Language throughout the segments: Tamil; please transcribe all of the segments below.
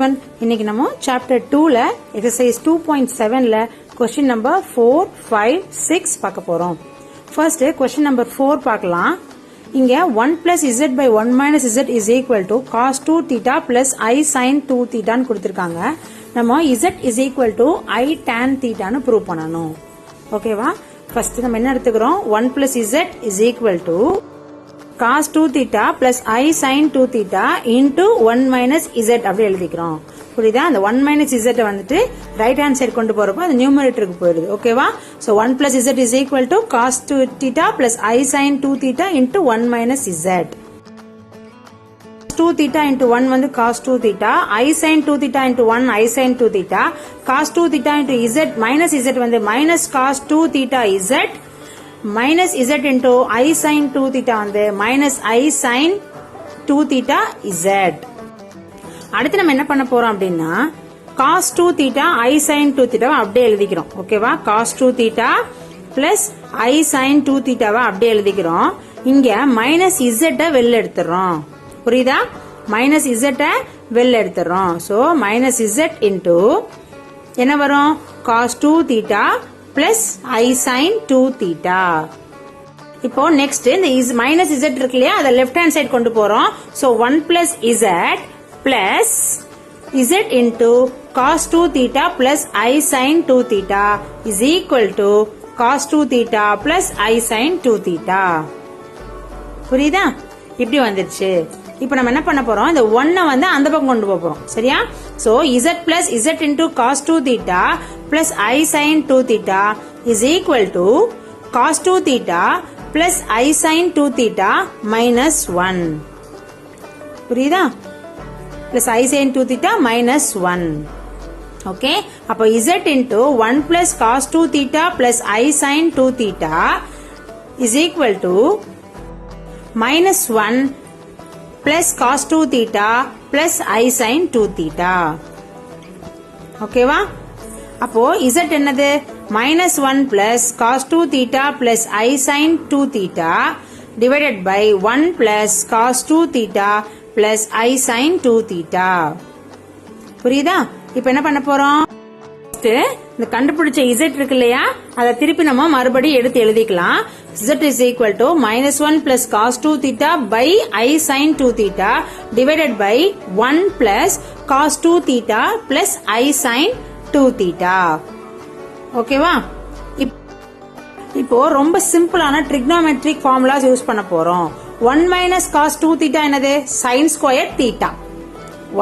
ஸ்டூடெண்ட், இன்னைக்கு நம்ம சாப்டர் 2ல எக்ஸசைஸ் 2.7ல கொஸ்டின் நம்பர் 4, 5, 6 பார்க்க போறோம். ஃபர்ஸ்ட் கொஸ்டின் நம்பர் 4 பார்க்கலாம். இங்க 1 plus z by 1 minus z is equal to cos 2 theta plus I sin 2 theta ன்னு கொடுத்திருக்காங்க. நம்ம z is equal to I tan theta ன்னு ப்ரூவ் பண்ணணும். ஓகேவா? ஃபர்ஸ்ட் நம்ம என்ன எடுத்துக்கிறோம்? 1 plus z is equal to cos 2 theta plus I sin 2 theta into 1 minus z அப்படி எழுதிக்கிறோம். புரியுதா? அந்த 1 minus z வந்துட்டு ரைட் ஹேண்ட் சைடு கொண்டு போறப்போ அது நியூமரேட்டருக்கு போயிடுது. ஓகேவா? So 1 plus z is equal to cos 2 theta plus I sin 2 theta into 1 minus z. 2 theta into 1 வந்து cos 2 theta, I sin 2 theta into 1 I sin 2 theta, cos 2 theta into z minus z வந்து minus cos 2 theta z minus z into I sin 2 theta வந்து minus I sin 2 theta z. அடுத்து நம்ம என்ன பண்ண போறோம் அப்படின்னா cos 2 theta I sin 2 theta அப்படியே எழுதிக்கிறோம். ஓகேவா? cos 2 theta plus I sin 2 theta அப்படியே எழுதிக்கிறோம். இங்க minus z வெளில எடுத்துறோம். புரியுதா? minus z வெளில எடுத்துறோம். சோ minus z into என்ன வரும்? cos 2 theta plus I sin 2 theta. இப்போ நெக்ஸ்ட் இந்த minus z இருக்கு இல்லையா, அதை லெஃப்ட் ஹேண்ட் சைடு கொண்டு போறோம். So 1 plus z plus z into cos 2 theta plus I sin 2 theta is equal to cos 2 theta plus I sin 2 theta. புரியுதா? இப்படி வந்துருச்சு. இப்போ நம்ம என்ன பண்ண போறோம்? இந்த 1 வந்து அந்த பக்கம் கொண்டு போறோம். சரியா? So z plus z into cos 2 theta plus I sin 2 theta is equal to cos 2 theta plus I sin 2 theta minus 1. புரியுதா? plus I sin 2 theta minus 1. Okay, அப்போ z into 1 plus cos 2 theta plus I sin 2 theta is equal to minus 1 plus cos 2 theta plus I sin 2 theta. ஓகேவா? அப்போ z என்னது? minus 1 plus cos 2 theta plus I sin 2 theta divided by 1 plus cos 2 theta plus I sin 2 theta. புரியுதா? இப்போ என்ன பண்ண போறோம்? இந்த கண்டுபிடிச்ச z இருக்கு இல்லையா, அதை திருப்பி நம்ம மறுபடியும் எடுத்து எழுதிக்கலாம். z is equal to minus 1 plus cos 2 theta by I sin 2 theta divided by 1 plus cos 2 theta plus I sin 2 theta. ஓகேவா? இப்போ ரொம்ப சிம்பிளான ட்ரிக்னோமெட்ரிக் ஃபார்முலாஸ் யூஸ் பண்ண போறோம். 1 minus cos 2 theta என்னது? sin square theta.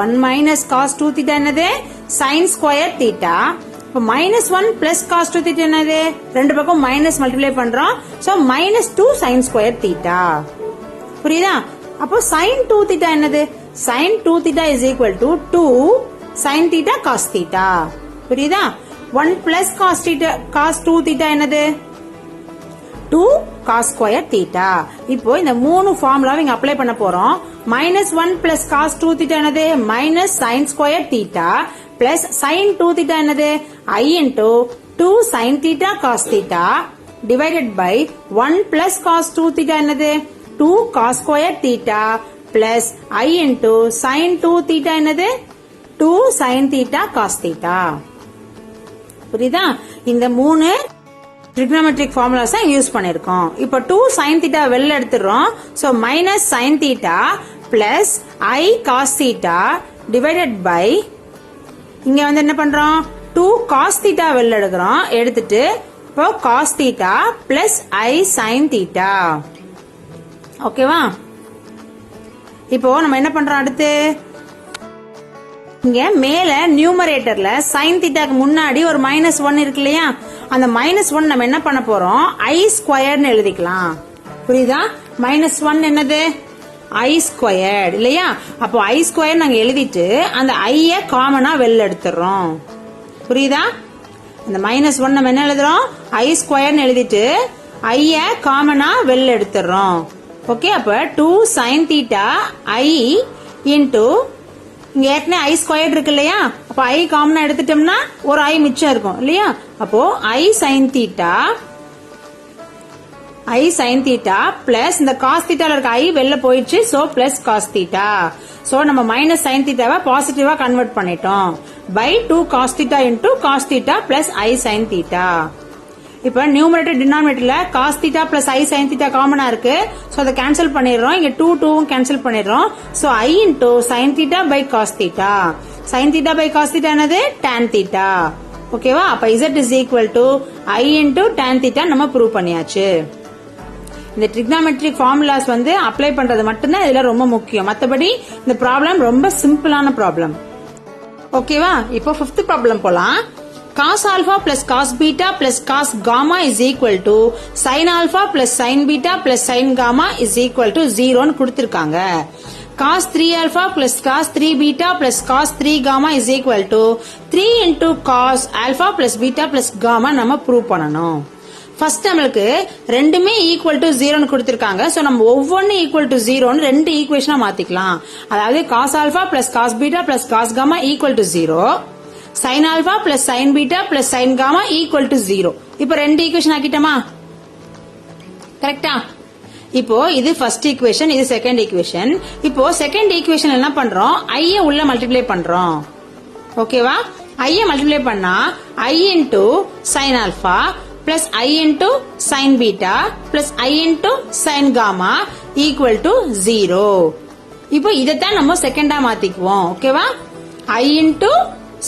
1 minus cos 2 theta என்னது? sin square theta. இப்போ minus 1 plus cos 2 theta என்னது? ரெண்டு பக்கம் மைனஸ் மல்டிப்ளை பண்றோம். So minus 2 sin square theta. புரியுதா? அப்போ sin 2 theta என்னது? sin 2 theta is equal to 2 sin theta cos theta. புரியுதா? 1 plus cos 2 theta என்னது? 2 cos square theta. இப்போ இந்த மூணு ஃபார்முலாவை இங்க அப்ளை பண்ண போறோம். minus 1 plus cos 2 theta என்னது? minus sin square theta plus sin 2 theta என்னது? I into 2 sin theta cos theta divided by 1 plus cos 2 theta என்னது? 2 cos square theta plus I into sin 2 theta என்னது? 2 sin theta cos theta. புரியுதா? இந்த மூணு ட்ரிக்னோமெட்ரிக் ஃபார்முலாஸ் யூஸ் பண்ணிருக்கோம். இப்போ 2 sin theta வெளில எடுத்துறோம். So minus sin theta plus I cos theta divided by இங்க வந்து என்ன பண்றோம்? 2 cos theta வெளில எடுக்கிறோம். எடுத்துட்டு இப்போ cos theta plus I sin theta. ஓகேவா? இப்போ நம்ம என்ன பண்றோம்? அடுத்து இங்க மேல நியூமரேட்டர்ல sin thetaக்கு முன்னாடி ஒரு minus 1 இருக்கு இல்லையா, அந்த minus 1 நம்ம என்ன பண்ண போறோம்? I ஸ்கொயர்னு எழுதிக்கலாம். புரியுதா? minus 1 என்னது? I ஸ்கொயர்ட் இல்லையா? அப்போ I ஸ்கொயர் நாங்க எழுதிட்டு அந்த I காமனா வெளில எடுத்துறோம். புரியுதா? அந்த minus 1 நம்ம என்ன எழுதுறோம்? I ஸ்கொயர்னு எழுதிட்டு I காமனா வெளில எடுத்துறோம். ஓகே, அப்ப 2 sin theta I into இங்க ஏற்கனவே I ஸ்கொயர் இருக்கு இல்லையா, அப்ப I காமனா எடுத்துட்டோம்னா ஒரு I மிச்சம் இருக்கும் இல்லையா, அப்போ I sin theta I sin theta plus இந்த cos theta இருக்க I வெளில போயிடுச்சு so plus cos theta. So நம்ம மைனஸ் sin theta பாசிட்டிவா கன்வெர்ட் பண்ணிட்டோம் by 2 cos theta into cos theta plus I sin theta. இப்ப numerator டினாமினேட்டர்ல cos theta plus I sin theta காமனா இருக்கு சோ அத கேன்சல் பண்ணிடுறோம் இங்க 2 கேன்சல் பண்ணிடுறோம் so I into sin theta by cos theta. sin theta by cos theta என்னது tan theta. ஓகேவா அப்ப Z is equal to I into tan theta நம்ம ப்ரூவ் பண்ணியாச்சு. இந்த ட்ரிக்னாமெட்ரிக் ஃபார்முலாஸ் வந்து அப்ளை பண்றது மட்டும்தான் இதுல ரொம்ப முக்கியம். மத்தபடி இந்த ப்ராப்ளம் ரொம்ப சிம்பிளான ப்ராப்ளம். ஓகேவா இப்போ 5th ப்ராப்ளம் போலாம். cos alpha plus cos beta plus cos gamma is equal to sin alpha plus sin beta plus sin gamma is equal to 0 ன்னு கொடுத்திருக்காங்க. cos 3 alpha plus cos 3 beta plus cos 3 gamma is equal to 3 into cos alpha plus beta plus gamma நம்ம ப்ரூவ் பண்ணணும். ஃபர்ஸ்ட் நம்மளுக்கு ரெண்டுமே ஈக்குவல் டு 0 ன்னு கொடுத்திருக்காங்க சோ நம்ம ஒவ்வொன்னு ஈக்குவல் டு 0 ன்னு ரெண்டு ஈக்குவேஷனா மாத்திக்கலாம். அதாவது cos alpha plus cos beta plus cos gamma equal to 0, sin alpha plus sin beta plus sin gamma equal to 0. இப்போ ரெண்டு ஈக்குவேஷன் ஆக்கிட்டோமா கரெக்ட்டா? இப்போ இது ஃபர்ஸ்ட் ஈக்குவேஷன் இது செகண்ட் ஈக்குவேஷன். இப்போ செகண்ட் ஈக்குவேஷன் என்ன பண்றோம் I ய உள்ள மல்டிப்ளை பண்றோம். ஓகேவா I ய மல்டிப்ளை பண்ணா I into sin alpha plus I into sin beta plus I into sin gamma equal to 0. இப்போ இதத்தான் நம்ம செகண்டா மாத்திக்குவோம். ஓகேவா I into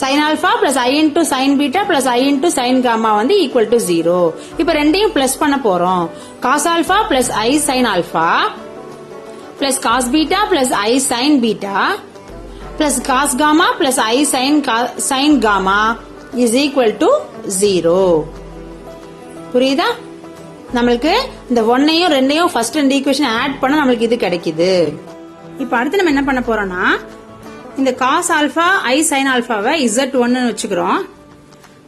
sin alpha plus I into sin beta plus I into sin gamma வந்து equal to 0. இப்போ ரெண்டையும் பிளஸ் பண்ண போறோம். cos alpha plus I sin alpha plus cos beta plus I sin beta plus cos gamma plus I sin gamma is equal to 0. புரியுதா? நம்மளுக்கு இந்த 1ஐயும் 2ஐயும் ஃபர்ஸ்ட் ரெண்டு ஈக்குவேஷன் ஆட் பண்ணா நம்மளுக்கு இது கிடைக்குது. இப்போ அடுத்து நம்ம என்ன பண்ண போறோம்னா இந்த cos alpha I sin alphaவை Z1 ன்னு வச்சுக்கிறோம்.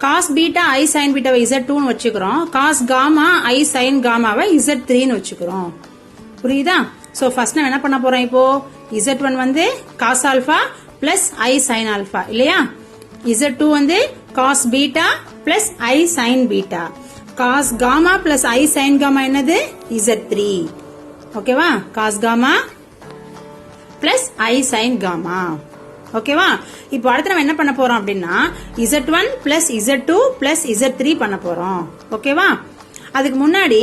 cos beta I sin betaவை Z2 ன்னு வச்சுக்கிறோம். cos gamma I sin gammaவை Z3 ன்னு வச்சுக்கிறோம். புரியுதா? சோ ஃபர்ஸ்ட் நம்ம என்ன பண்ண போறோம் இப்போ Z1 வந்து cos alpha plus I sin alpha இல்லையா? Z2 வந்து cos beta plus I sin beta. cos gamma plus I sin gamma என்னது Z3. ஓகேவா cos gamma plus I sin gamma. ஓகேவா இப்போ அடுத்து நம்ம என்ன பண்ண போறோம் அப்படின்னா Z1 plus Z2 plus Z3 பண்ண போறோம். ஓகேவா அதுக்கு முன்னாடி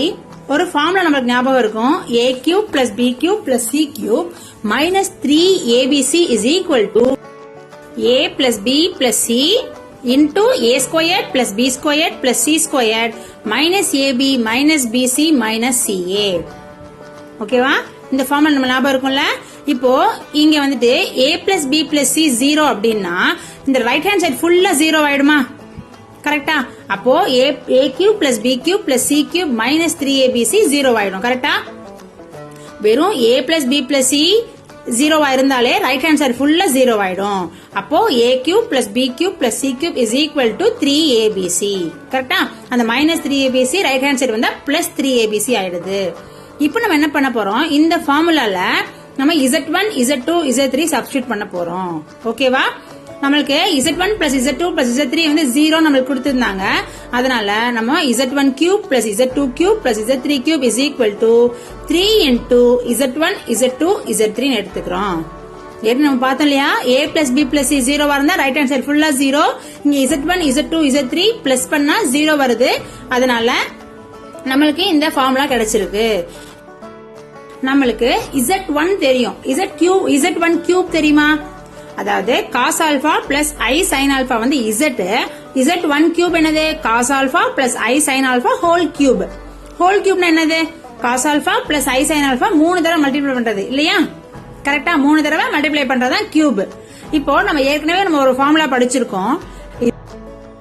ஒரு ஃபார்முலா நமக்கு ஞாபகம் இருக்கும் a cube plus b cube plus c cube minus 3abc is equal to a plus b plus c into a squared plus b squared plus c squared minus ab minus bc minus ca. ஓகேவா இந்த ஃபார்முலா நம்ம ஞாபகம் இருக்கும்ல. இப்போ இங்க வந்துட்டு a plus b plus c 0 அப்படின்னா இந்த ரைட் ஹேண்ட் சைடு ஃபுல்லா 0 ஆயிடுமா கரெக்டா? அப்போ a cube plus b cube plus c cube minus 3abc 0 ஆயிடும் கரெக்டா? வெறும் a plus b plus c 0 இருந்தாலே ரைட் ஹேண்ட் சைடு ஃபுல்லா 0 ஆயிடும். அப்போ a cube plus b cube plus c cube is equal to 3abc கரெக்டா? அந்த minus 3abc right hand side வந்தா plus 3abc ஆயிடுது. இப்போ நம்ம என்ன பண்ண போறோம் இந்த ஃபார்முலால நம்ம Z1 Z2 Z3 சப்ஸ்டிட்யூட் பண்ண போறோம். ஓகேவா நம்மளுக்கு Z1 plus Z2 plus Z3 வந்து 0 நம்மளுக்கு கொடுத்திருந்தாங்க. அதனால நம்ம Z1 cube plus Z2 cube plus Z3 cube is equal to 3 into Z1 Z2 Z3 ன்னு எடுத்துக்கிறோம். ஏற்கனவே நம்ம பார்த்தோம் இல்லையா a plus b plus c 0 இருந்தா ரைட் ஹேண்ட் சைடு ஃபுல்லா 0. இங்க Z1 Z2 Z3 பிளஸ் பண்ணா 0 வருது. அதனால நம்மளுக்கு இந்த ஃபார்முலா கிடைச்சிருக்கு. நம்மளுக்கு Z1 தெரியும். Z1 cube தெரியுமா? அதாவது cos alpha plus I sin alpha வந்து Z1 cube என்னது cos alpha plus I sin alpha whole cube. whole cube என்னது cos alpha plus I sin alpha 3 தடவை மல்டிப்ளை பண்றது இல்லையா? கரெக்டா 3 தடவை மல்டிப்ளை பண்றதா கியூப். இப்போ நம்ம ஏற்கனவே நம்ம ஒரு ஃபார்முலா படிச்சிருக்கோம்.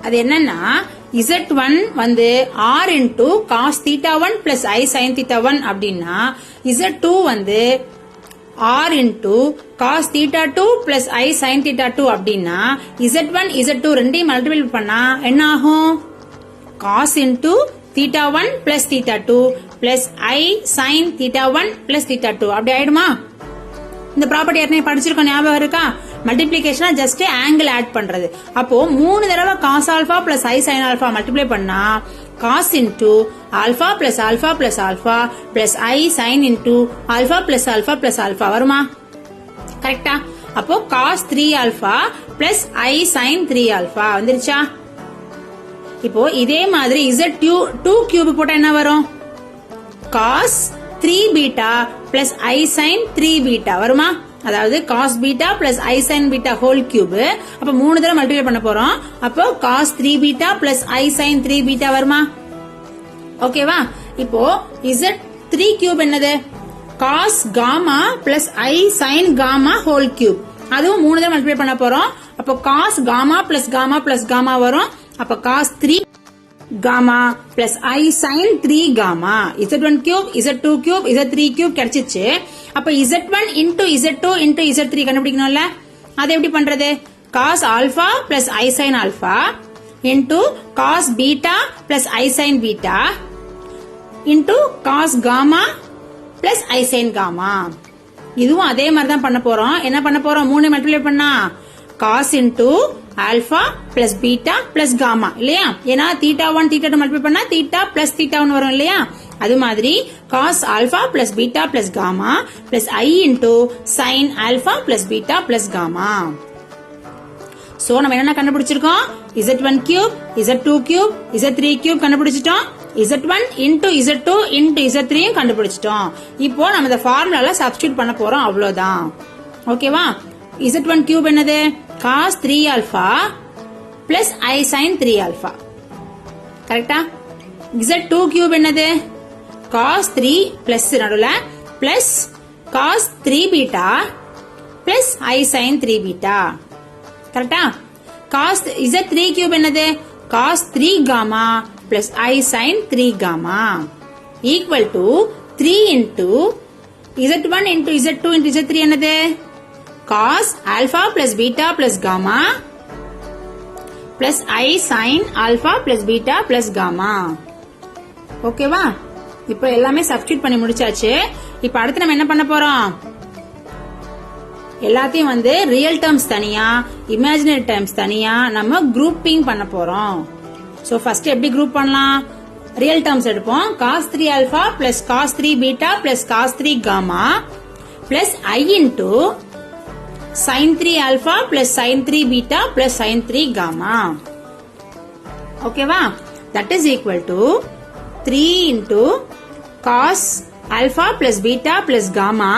அது என்னன்னா Z1 வந்து R into cos theta 1 plus I sin theta 1 அப்படின்னா Z2 வந்து R into cos theta 2 plus I sin theta 2 அப்படின்னா Z1 Z2 ரெண்டையும் மல்டிப்ளை பண்ணா என்ன ஆகும் cos into theta 1 plus theta 2 plus I sin theta 1 plus theta 2 அப்படி ஆயிடுமா? இந்த ப்ராப்பர்ட்டி ஏற்கனவே படிச்சிருக்கோம் ஞாபகம் இருக்கா? மல்டிப்ளிகேஷனா ஜஸ்ட் ஆங்கிள் ஆட் பண்றது. அப்போ 3 தடவை cos alpha plus I sin alpha multiply பண்ணா cos into alpha plus alpha plus alpha plus I sin into alpha plus alpha plus alpha வருமா? கரெக்டா? அப்போ cos 3 alpha plus I sin 3 alpha வந்துருச்சா? இப்போ இதே மாதிரி Z2 cube போட்டா என்ன வரும்? cos 3 beta plus I sin 3 beta வருமா? அதாவது cos beta plus I sin beta whole cube. அப்ப 3 தடவை மல்டிப்ளை பண்ண போறோம். அப்போ cos 3 beta plus I sin 3 beta வருமா? ஓகேவா? இப்போ Z3 cube என்னது? cos gamma plus I sin gamma whole cube. அதுவும் 3 தடவை மல்டிப்ளை பண்ண போறோம். அப்போ cos gamma plus gamma plus gamma வரும். அப்ப cos 3 gamma plus I sin 3 gamma. Z1 cube, Z2 cube, Z3 cube கிடைச்சிச்சு. அப்ப Z1 into Z2 into Z3 கண்டுபிடிக்கணும்ல? அது எப்படி பண்றது? cos alpha plus I sin alpha into cos beta plus I sin beta into cos gamma plus I sin gamma. இதுவும் அதே மாதிரி தான் பண்ண போறோம். என்ன பண்ண போறோம்? 3 மல்டிப்ளை பண்ணா cos into alpha plus beta plus gamma இல்லையா? ஏன்னா theta 1 theta 2 மல்டிப்ளை பண்ணா theta plus theta 1 வரும் இல்லையா? அது மாதிரி cos alpha plus beta plus gamma plus I into sin alpha plus beta plus gamma. So நம்ம என்ன கண்டுபிடிச்சிருக்கோம்? Z1 cube, Z2 cube, Z3 cube கண்டுபிடிச்சிட்டோம். Z1 into Z2 into Z3 கண்டுபிடிச்சிட்டோம். இப்போ நம்ம இந்த ஃபார்முலால சப்ஸ்டிட்யூட் பண்ண போறோம் அவ்வளவுதான். ஓகேவா? Z1 cube என்னது? cos 3 alpha plus I sin 3 alpha. கரெக்டா? Z2 cube என்னது? cos 3 plus நடுல plus cos 3 beta plus I sin 3 beta. கரெக்டா? cos Z3 cube என்னது? cos 3 gamma plus I sin 3 gamma equal to 3 into Z1 into Z2 into Z3 என்னது? cos alpha plus beta plus gamma plus I sin alpha plus beta plus gamma. ஓகேவா? இப்போ எல்லாமே சப்ஸ்டிட்யூட் பண்ணி முடிச்சாச்சு. இப்போ அடுத்து நம்ம என்ன பண்ண போறோம்? எல்லாத்தையும் வந்து ரியல் டேர்ம்ஸ் தனியா இமேஜினரி டேர்ம்ஸ் தனியா நம்ம குரூப்பிங் பண்ண போறோம். சோ ஃபர்ஸ்ட் எப்படி குரூப் பண்ணலாம்? ரியல் டேர்ம்ஸ் எடுப்போம். cos 3 alpha plus cos 3 beta plus cos 3 gamma plus I into sin 3 alpha plus sin 3 beta plus sin 3 gamma. ஓகேவா? that is equal to 3 into cos alpha plus beta plus gamma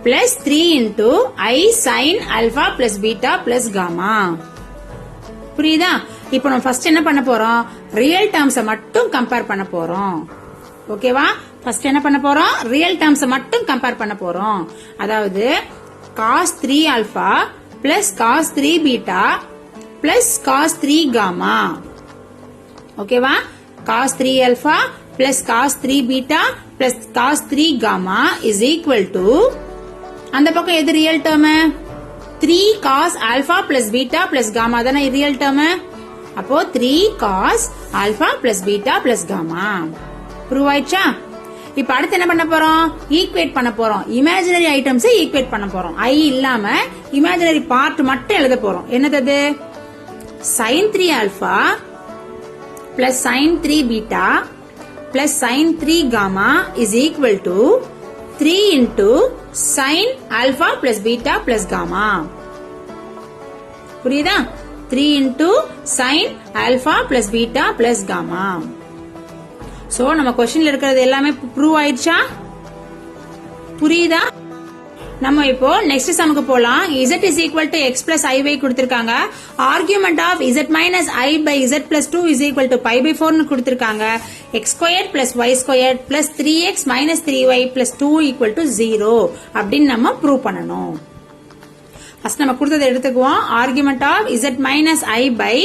plus 3 into I sin alpha plus beta plus gamma. புரியுதா? இப்போ நம்ம ஃபர்ஸ்ட் என்ன பண்ண போறோம்? ரியல் டேர்ம்ஸ் மட்டும் கம்பேர் பண்ண போறோம். ஓகேவா? ஃபர்ஸ்ட் என்ன பண்ண போறோம்? ரியல் டேர்ம்ஸ் மட்டும் கம்பேர் பண்ண போறோம். அதாவது cos 3 alpha plus cos 3 beta plus cos 3 gamma. ஓகேவா? cos 3 alpha plus cos 3 beta plus cos 3 gamma is equal to அந்த பக்கம் எது real term? 3 cos alpha plus beta plus gamma தானே ரியல் டேர்ம். அப்போ 3 cos alpha plus beta plus gamma. Prove ஆயிடுச்சா? இப்ப அடுத்து என்ன பண்ண போறோம்? ஈக்குவேட் பண்ண போறோம். இமேஜினரி ஐட்டம்ஸ் ஈக்குவேட் பண்ண போறோம். I இல்லாம இமேஜினரி பார்ட் மட்டும் எழுத போறோம். என்னது? sin 3 alpha plus sin 3 beta plus sin 3 gamma is equal to 3 into sin alpha plus beta plus gamma. புரியுதா? 3 into sin alpha plus beta plus gamma. So நம்ம क्वेश्चनல இருக்கிறது எல்லாமே ப்ரூவ் ஆயிடுச்சா? புரியுதா? நம்ம இப்போ நெக்ஸ்ட் சம்க்கு போலாம். z is equal to x plus iy கொடுத்திருக்காங்க. argument of z minus I by z plus 2 is equal to pi by 4 னு கொடுத்திருக்காங்க. x squared plus y squared plus 3x minus 3y plus 2 equal to 0 அப்படின்னு நம்ம ப்ரூவ் பண்ணணும். ஃபர்ஸ்ட் நம்ம கொடுத்ததை எடுத்துக்குவோம். argument of z minus I by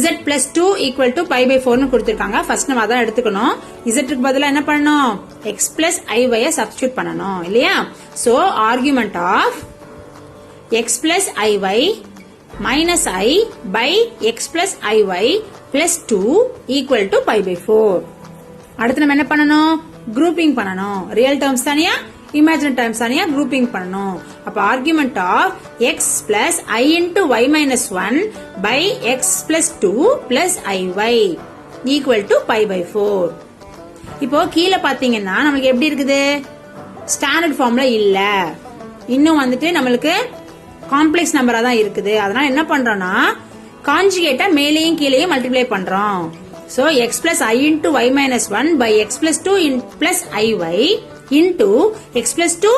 z plus 2 equal to pi by 4 னு கொடுத்திருக்காங்க. ஃபர்ஸ்ட் நம்ம அதான் எடுத்துக்கணும். z க்கு பதிலா என்ன பண்ணணும்? x plus iy சப்ஸ்டிட்யூட் பண்ணணும் இல்லையா? So argument of x plus iy minus I by x plus iy plus 2 equal to pi by 4. அடுத்து நம்ம என்ன பண்ணணும்? குரூப்பிங் பண்ணணும். ரியல் டேர்ம்ஸ் தனியா இமேஜினரி டேர்ம்ஸ் தனியா குரூப்பிங் பண்ணணும். அப்ப argument of x plus i into y minus 1 by x plus 2 plus iy equal to pi by 4. இப்போ கீழே பாத்தீங்கன்னா நமக்கு எப்படி இருக்குது, ஸ்டாண்டர்ட் ஃபார்ம்ல இல்ல, இன்னும் வந்துட்டு நம்மளுக்கு காம்ப்ளெக்ஸ் நம்பரா தான் இருக்குது. அதனால என்ன பண்றோம்னா கான்ஜுகேட்டா மேலேயும் கீழேயும் மல்டிப்ளை பண்றோம். So x plus i into y minus 1 by x plus 2 plus iy into x plus 2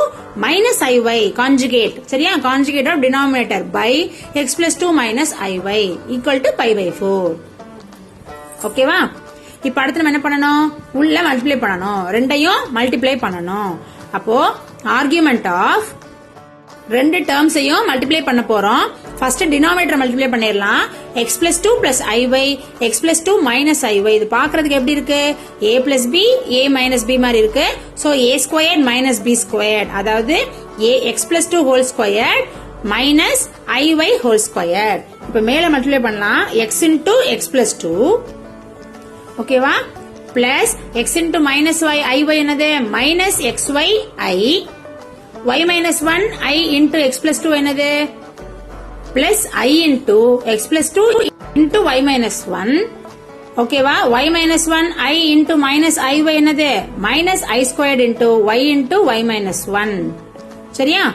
minus iy conjugate. சரியா, conjugate of denominator by x plus 2 minus iy equal to pi by 4. ஓகேவா? இப்ப அடுத்து நம்ம என்ன பண்ணணும், உள்ள மல்டிப்ளை பண்ணணும், ரெண்டையும் மல்டிப்ளை பண்ணணும். அப்போ ஆர்குமெண்ட் ஆஃப் ரெண்டு டேர்ம்ஸையும் மல்டிப்ளை பண்ண போறோம். ஃபர்ஸ்ட் டினாமினேட்டர் மல்டிப்ளை பண்ணிரலாம். x plus 2 plus iy x plus 2 minus iy. இது பார்க்கிறதுக்கு எப்படி இருக்கு, a plus b a minus b மாதிரி இருக்கு. So a squared minus b squared, அதாவது x plus 2 whole squared minus iy whole squared. இப்ப மேல மல்டிப்ளை பண்ணலாம். x into x plus 2, ஓகேவா, plus x into minus y iy என்னது minus xy I y minus 1 I into x plus 2 என்னது plus I into x plus 2 into y minus 1. ஓகேவா, y minus 1 I into minus iy என்னது minus I squared into y minus 1. சரியா,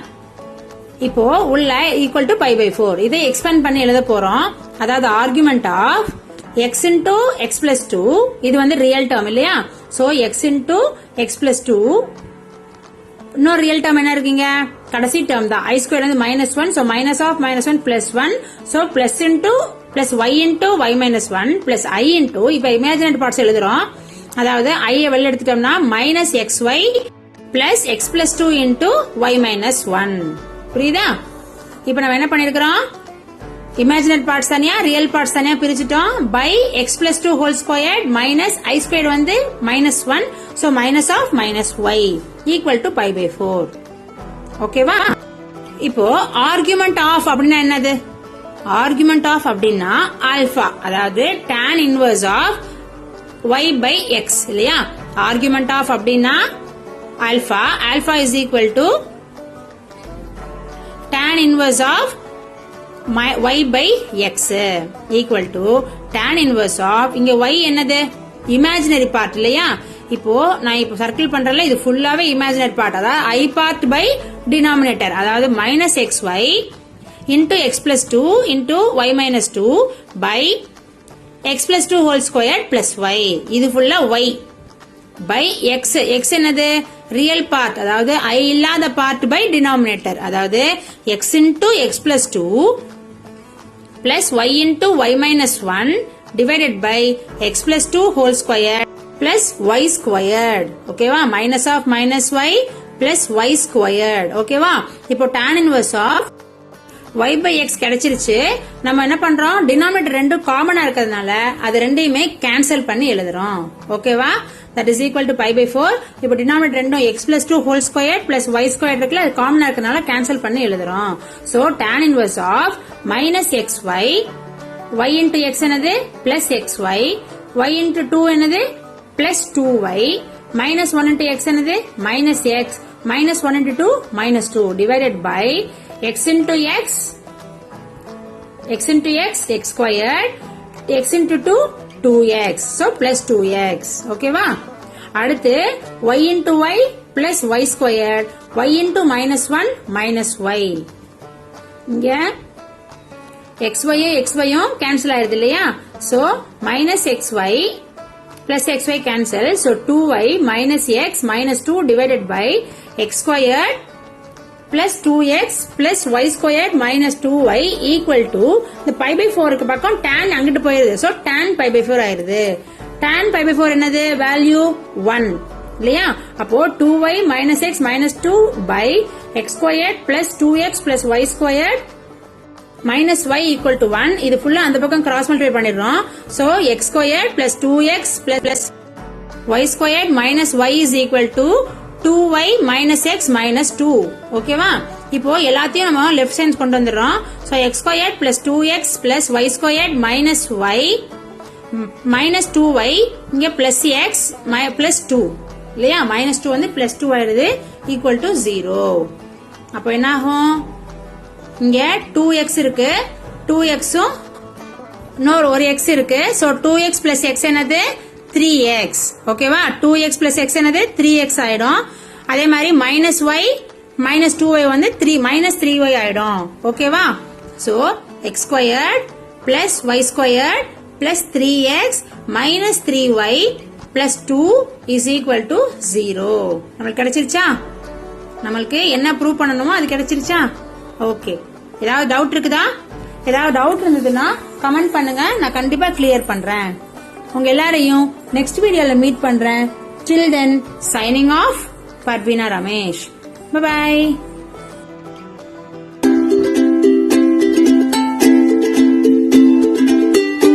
இப்போ உள்ள equal to pi by 4. இதை எக்ஸ்பேண்ட் பண்ணி எழுத போறோம். அதாவது argument of x into x plus 2, இது வந்து ரியல் டேர்ம் இல்லையா, so x into x plus 2, இன்னொரு ரியல் டேர்ம் என்ன இருக்கீங்க, கடைசி டேர்ம் தான், i ஸ்கொயர் வந்து minus 1, so minus of minus 1 plus 1, so plus into plus y into y minus 1 plus I into, இப்ப இமேஜினரி பார்ட்ஸ் எழுதுறோம். அதாவது i வெளிய எடுத்துட்டோம்னா minus xy plus x plus 2 into y minus 1. புரியுதா? இப்ப நம்ம என்ன பண்ணிருக்கிறோம், இமேஜினரி பார்ட்ஸ் தனியா ரியல் பார்ட்ஸ் தனியா பிரிச்சுட்டோம். By x plus 2 whole squared minus I squared வந்து minus 1, so minus of minus y equal to pi by 4. ஓகேவா? இப்போ ஆர்குமெண்ட் ஆஃப் அப்படின்னா என்னது, ஆர்குமெண்ட் ஆஃப் அப்படின்னா ஆல்பா, அதாவது tan inverse of y by x இல்லையா. ஆர்குமெண்ட் ஆஃப் அப்படின்னா alpha, alpha is equal to tan inverse of y by x equal to tan inverse of, இங்க y என்னது இமேஜினரி பார்ட் இல்லையா. இப்போ நான் இப்போ சர்க்கிள் பண்றேன்ல, இது ஃபுல்லாவே இமேஜினரி பார்ட், அதாவது I பார்ட் பை டினாமினேட்டர், அதாவது minus xy into x plus 2 into y minus 2 by x plus 2 whole squared plus y. இது ஃபுல்லா y by x. x என்னது ரியல் பார்ட், அதாவது I இல்லாத பார்ட் பை டினாமினேட்டர், அதாவது x into x plus 2 plus y into y minus 1 divided by x plus 2 whole squared plus y squared. ஓகேவா, minus of minus y plus y squared. ஓகேவா, இப்போ tan inverse of y by x கிடைச்சிருச்சு. நம்ம என்ன பண்றோம், டினாமினேட்டர் ரெண்டும் காமனா இருக்கிறதுனால அது ரெண்டையுமே கேன்சல் பண்ணி எழுதுறோம். ஓகேவா, that is equal to pi by 4. இப்போ டினாமினேட்டர் ரெண்டும் x plus 2 whole squared plus y squared இருக்குல்ல, அது காமனா இருக்கிறதுனால கேன்சல் பண்ணி எழுதுறோம். so tan inverse of minus xy, y into x என்னது plus xy, y into 2 என்னது plus 2y, minus 1 into x என்னது minus x, minus 1 into 2 minus 2 divided by x into x, x into x, x squared, x into 2, 2x, so plus 2x. ஓகேவா, அடுத்து y into y plus y squared, y into minus 1 minus y. இங்க xy xyயும் கேன்சல் ஆயிருது இல்லையா, so minus xy plus xy cancel, so 2y minus x minus 2 divided by x squared plus 2x plus y squared minus 2y equal to, the pi by 4 க்கு பக்கம் tan அங்கிட்டு போயிருது, so tan pi by 4 ஆயிருது. tan pi by 4 என்னது வேல்யூ 1 இல்லையா, அப்போ 2y minus x minus 2 by x squared plus 2x plus y squared minus y equal to 1. இது ஃபுல்லா அந்த பக்கம் கிராஸ் மல்டிப்ளை பண்ணிடுறோம். so x squared plus 2x plus y squared minus y is equal to 2y minus x minus 2. ஓகேவா, இப்போ எல்லாத்தையும் நம்ம லெஃப்ட் சைடு கொண்டு வந்துடுறோம். so x squared plus 2x plus y squared minus y minus 2y, இங்க plus x plus 2. இல்லையா -2 வந்து +2 ஆயிடுது ஈக்குவல் டு 0. அப்போ என்ன ஆகும் இங்க 2x இருக்கு 2xம் இன்னொரு ஒரு x இருக்கு சோ 2x plus x என்னது 3x ஓகேவா 2x plus x என்னது 3x ஆயிடும் அதே மாதிரி -y -2y வந்து -3y ஆயிடும் ஓகேவா so x squared plus y squared plus 3x minus 3y plus 2 is equal to 0 நமக்கு கிடைச்சிருச்சா நமக்கு என்ன ப்ரூவ் பண்ணணுமோ அது கிடைச்சிருச்சா ஓகே ஏதாவது டவுட் இருக்குதா ஏதாவது டவுட் இருந்ததுன்னா கமெண்ட் பண்ணுங்க நான் கண்டிப்பா கிளியர் பண்றேன் உங்க எல்லாரையும் நெக்ஸ்ட் வீடியோல மீட் பண்றேன் till then signing off Parveena Ramesh bye bye